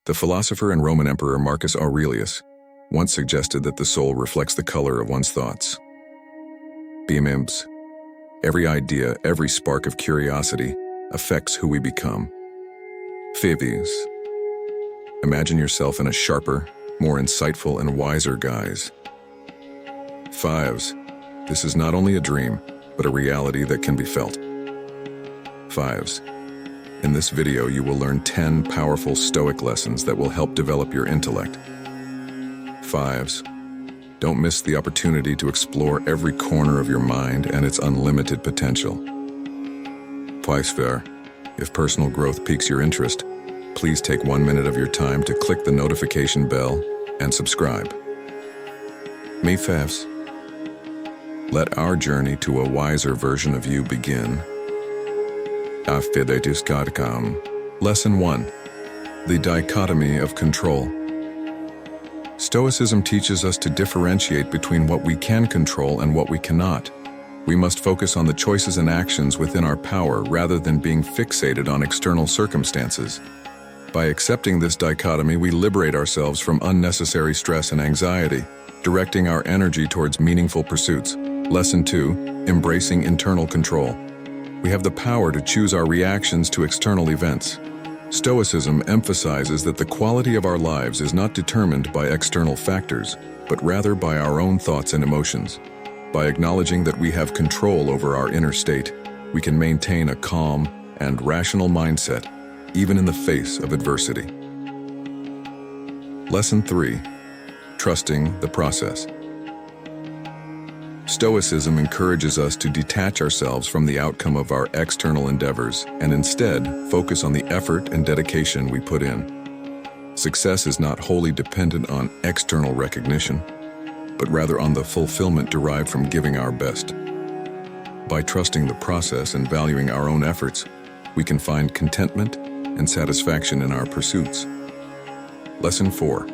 The philosopher and Roman emperor Marcus Aurelius once suggested that the soul reflects the color of one's thoughts. BMIMS. Every idea, every spark of curiosity affects who we become. FIVs. Imagine yourself in a sharper, more insightful and wiser guise. Fives. This is not only a dream, but a reality that can be felt. Fives. In this video, you will learn 10 powerful Stoic lessons that will help develop your intellect. Fives. Don't miss the opportunity to explore every corner of your mind and its unlimited potential. Five. If personal growth piques your interest, please take 1 minute of your time to click the notification bell and subscribe. Me Fives. Let our journey to a wiser version of you begin. Lesson 1. The dichotomy of control. Stoicism teaches us to differentiate between what we can control and what we cannot. We must focus on the choices and actions within our power rather than being fixated on external circumstances. By accepting this dichotomy, we liberate ourselves from unnecessary stress and anxiety, directing our energy towards meaningful pursuits. Lesson 2. Embracing internal control. We have the power to choose our reactions to external events. Stoicism emphasizes that the quality of our lives is not determined by external factors, but rather by our own thoughts and emotions. By acknowledging that we have control over our inner state, we can maintain a calm and rational mindset, even in the face of adversity. Lesson 3. Trusting the process. Stoicism encourages us to detach ourselves from the outcome of our external endeavors and instead focus on the effort and dedication we put in. Success is not wholly dependent on external recognition, but rather on the fulfillment derived from giving our best. By trusting the process and valuing our own efforts, we can find contentment and satisfaction in our pursuits. Lesson 4.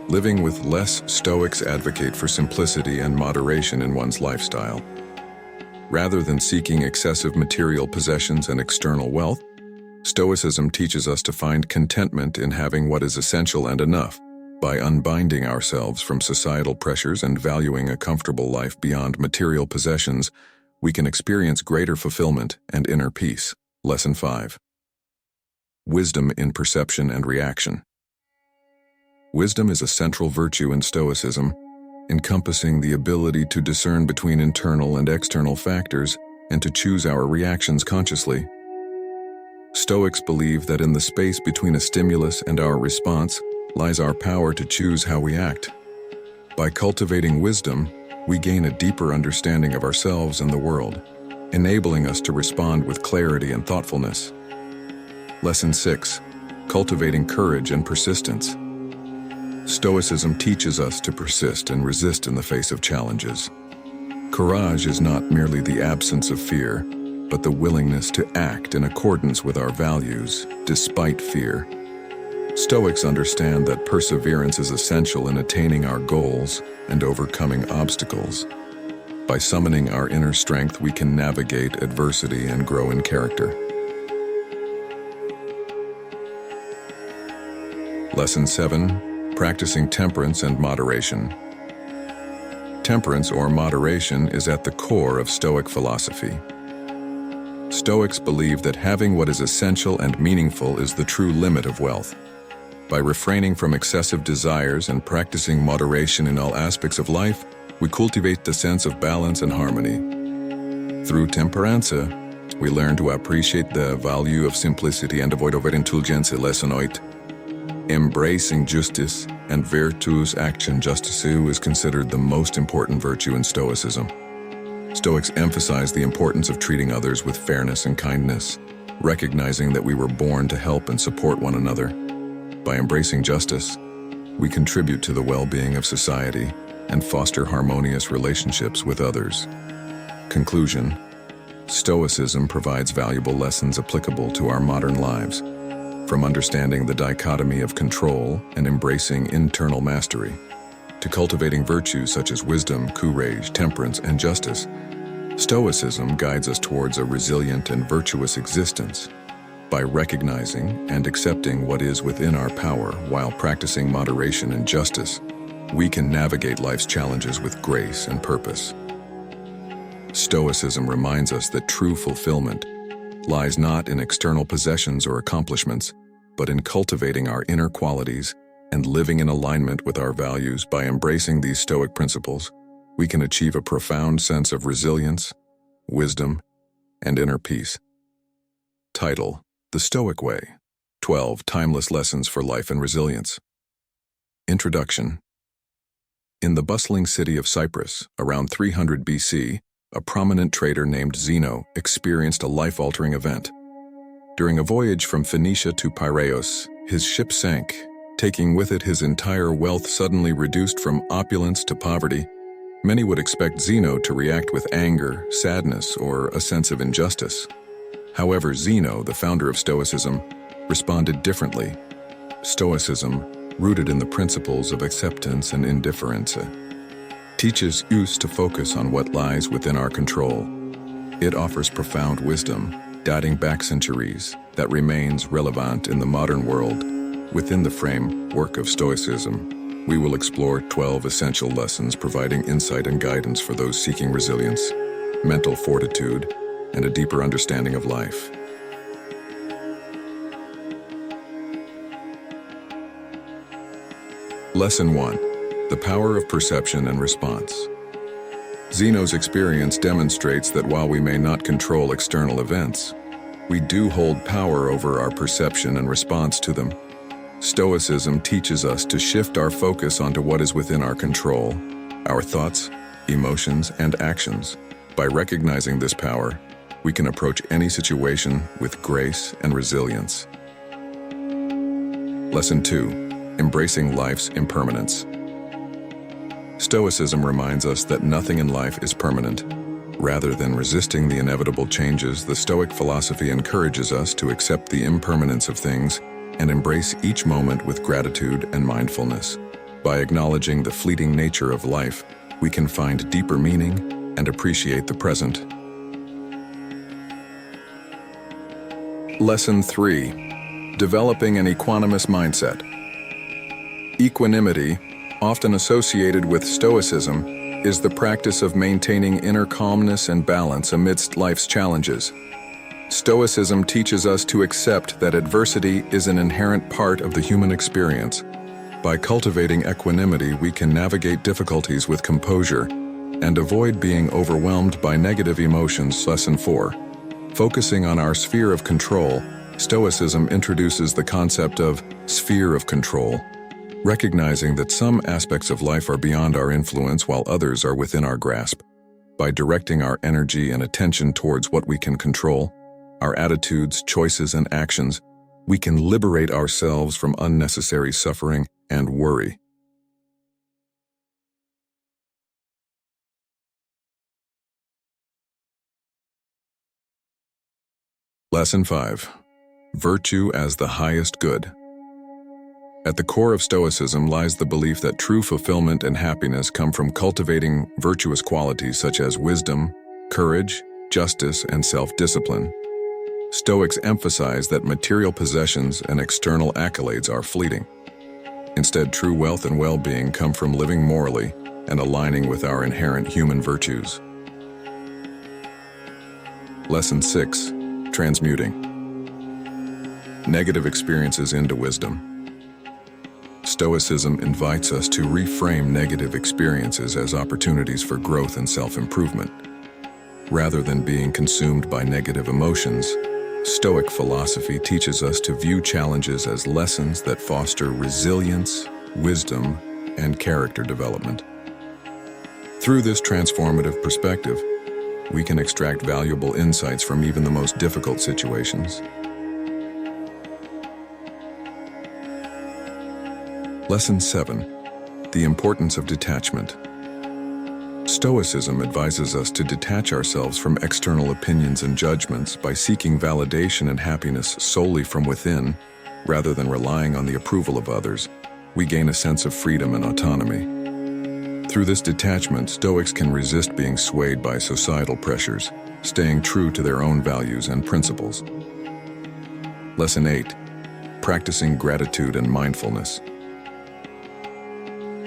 Living with less. Stoics advocate for simplicity and moderation in one's lifestyle. Rather than seeking excessive material possessions and external wealth, Stoicism teaches us to find contentment in having what is essential and enough. By unbinding ourselves from societal pressures and valuing a comfortable life beyond material possessions, we can experience greater fulfillment and inner peace. Lesson 5. Wisdom in perception and reaction. Wisdom is a central virtue in Stoicism, encompassing the ability to discern between internal and external factors and to choose our reactions consciously. Stoics believe that in the space between a stimulus and our response lies our power to choose how we act. By cultivating wisdom, we gain a deeper understanding of ourselves and the world, enabling us to respond with clarity and thoughtfulness. Lesson 6. Cultivating courage and persistence. Stoicism teaches us to persist and resist in the face of challenges. Courage is not merely the absence of fear, but the willingness to act in accordance with our values, despite fear. Stoics understand that perseverance is essential in attaining our goals and overcoming obstacles. By summoning our inner strength, we can navigate adversity and grow in character. Lesson 7. Practicing temperance and moderation. Temperance or moderation is at the core of Stoic philosophy. Stoics believe that having what is essential and meaningful is the true limit of wealth. By refraining from excessive desires and practicing moderation in all aspects of life, we cultivate the sense of balance and harmony. Through temperanza, we learn to appreciate the value of simplicity and avoid overindulgence. Lesson 8. Embracing justice and virtus action. Justice is considered the most important virtue in Stoicism. Stoics emphasize the importance of treating others with fairness and kindness, recognizing that we were born to help and support one another. By embracing justice, we contribute to the well-being of society and foster harmonious relationships with others. Conclusion. Stoicism provides valuable lessons applicable to our modern lives. From understanding the dichotomy of control and embracing internal mastery, to cultivating virtues such as wisdom, courage, temperance, and justice, Stoicism guides us towards a resilient and virtuous existence. By recognizing and accepting what is within our power while practicing moderation and justice, we can navigate life's challenges with grace and purpose. Stoicism reminds us that true fulfillment lies not in external possessions or accomplishments, but in cultivating our inner qualities and living in alignment with our values. By embracing these Stoic principles, we can achieve a profound sense of resilience, wisdom, and inner peace. Title: The Stoic Way, 12 Timeless Lessons for Life and Resilience. Introduction. In the bustling city of Cyprus, around 300 BC, a prominent trader named Zeno experienced a life-altering event. During a voyage from Phoenicia to Piraeus, his ship sank, taking with it his entire wealth. Suddenly reduced from opulence to poverty, many would expect Zeno to react with anger, sadness, or a sense of injustice. However, Zeno, the founder of Stoicism, responded differently. Stoicism, rooted in the principles of acceptance and indifference, teaches us to focus on what lies within our control. It offers profound wisdom, dating back centuries, that remains relevant in the modern world. Within the framework of Stoicism, we will explore 12 essential lessons providing insight and guidance for those seeking resilience, mental fortitude, and a deeper understanding of life. Lesson 1. The Power of Perception and Response. Zeno's experience demonstrates that while we may not control external events, we do hold power over our perception and response to them. Stoicism teaches us to shift our focus onto what is within our control, our thoughts, emotions, and actions. By recognizing this power, we can approach any situation with grace and resilience. Lesson 2. Embracing life's impermanence. Stoicism reminds us that nothing in life is permanent. Rather than resisting the inevitable changes, the Stoic philosophy encourages us to accept the impermanence of things and embrace each moment with gratitude and mindfulness. By acknowledging the fleeting nature of life, we can find deeper meaning and appreciate the present. Lesson 3. Developing an equanimous mindset. Equanimity, often associated with Stoicism, is the practice of maintaining inner calmness and balance amidst life's challenges. Stoicism teaches us to accept that adversity is an inherent part of the human experience. By cultivating equanimity, we can navigate difficulties with composure and avoid being overwhelmed by negative emotions. Lesson 4. Focusing on our sphere of control, Stoicism introduces the concept of sphere of control, recognizing that some aspects of life are beyond our influence while others are within our grasp. By directing our energy and attention towards what we can control, our attitudes, choices, and actions, we can liberate ourselves from unnecessary suffering and worry. Lesson 5. Virtue as the highest good. At the core of Stoicism lies the belief that true fulfillment and happiness come from cultivating virtuous qualities such as wisdom, courage, justice, and self-discipline. Stoics emphasize that material possessions and external accolades are fleeting. Instead, true wealth and well-being come from living morally and aligning with our inherent human virtues. Lesson 6. Transmuting negative experiences into wisdom. Stoicism invites us to reframe negative experiences as opportunities for growth and self-improvement. Rather than being consumed by negative emotions, Stoic philosophy teaches us to view challenges as lessons that foster resilience, wisdom, and character development. Through this transformative perspective, we can extract valuable insights from even the most difficult situations. Lesson 7. The importance of detachment. Stoicism advises us to detach ourselves from external opinions and judgments by seeking validation and happiness solely from within, rather than relying on the approval of others. We gain a sense of freedom and autonomy. Through this detachment, Stoics can resist being swayed by societal pressures, staying true to their own values and principles. Lesson 8. Practicing gratitude and mindfulness.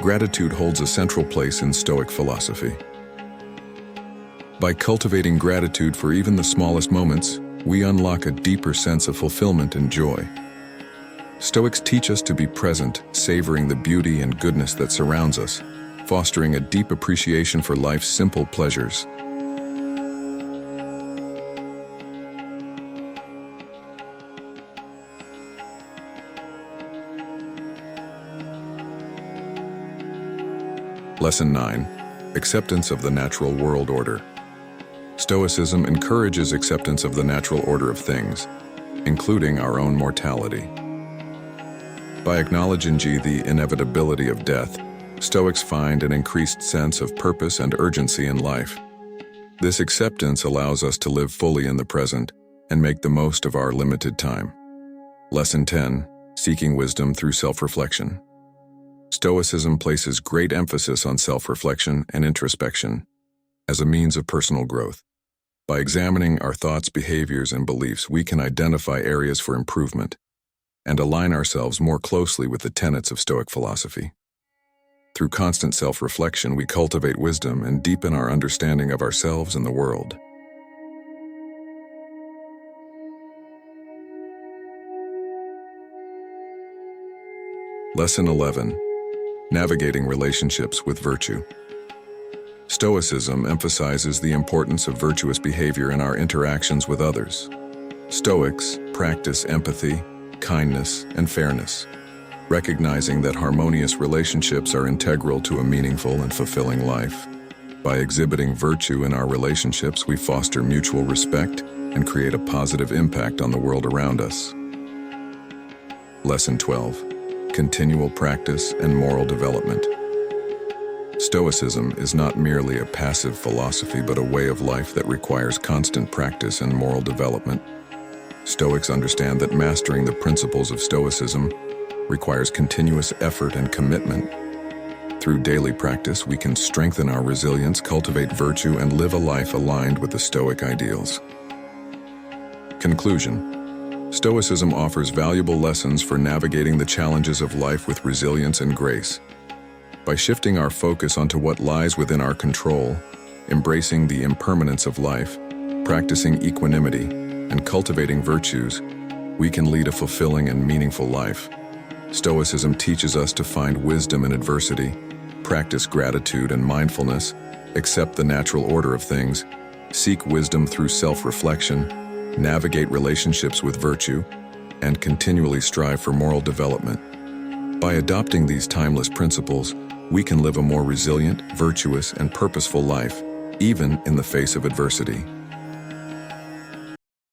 Gratitude holds a central place in Stoic philosophy. By cultivating gratitude for even the smallest moments, we unlock a deeper sense of fulfillment and joy. Stoics teach us to be present, savoring the beauty and goodness that surrounds us, fostering a deep appreciation for life's simple pleasures. Lesson 9. Acceptance of the natural world order. Stoicism encourages acceptance of the natural order of things, including our own mortality. By acknowledging the inevitability of death, Stoics find an increased sense of purpose and urgency in life. This acceptance allows us to live fully in the present and make the most of our limited time. Lesson 10. Seeking wisdom through self-reflection. Stoicism places great emphasis on self-reflection and introspection as a means of personal growth. By examining our thoughts, behaviors, and beliefs, we can identify areas for improvement and align ourselves more closely with the tenets of Stoic philosophy. Through constant self-reflection, we cultivate wisdom and deepen our understanding of ourselves and the world. Lesson 11. Navigating relationships with virtue. Stoicism emphasizes the importance of virtuous behavior in our interactions with others. Stoics practice empathy, kindness, and fairness, recognizing that harmonious relationships are integral to a meaningful and fulfilling life. By exhibiting virtue in our relationships, we foster mutual respect and create a positive impact on the world around us. Lesson 12. Continual practice and moral development. Stoicism is not merely a passive philosophy but a way of life that requires constant practice and moral development. Stoics understand that mastering the principles of Stoicism requires continuous effort and commitment. Through daily practice, we can strengthen our resilience, cultivate virtue, and live a life aligned with the Stoic ideals. Conclusion. Stoicism offers valuable lessons for navigating the challenges of life with resilience and grace. By shifting our focus onto what lies within our control, embracing the impermanence of life, practicing equanimity, and cultivating virtues, we can lead a fulfilling and meaningful life. Stoicism teaches us to find wisdom in adversity, practice gratitude and mindfulness, accept the natural order of things, seek wisdom through self-reflection, navigate relationships with virtue, and continually strive for moral development. By adopting these timeless principles, we can live a more resilient, virtuous, and purposeful life, even in the face of adversity.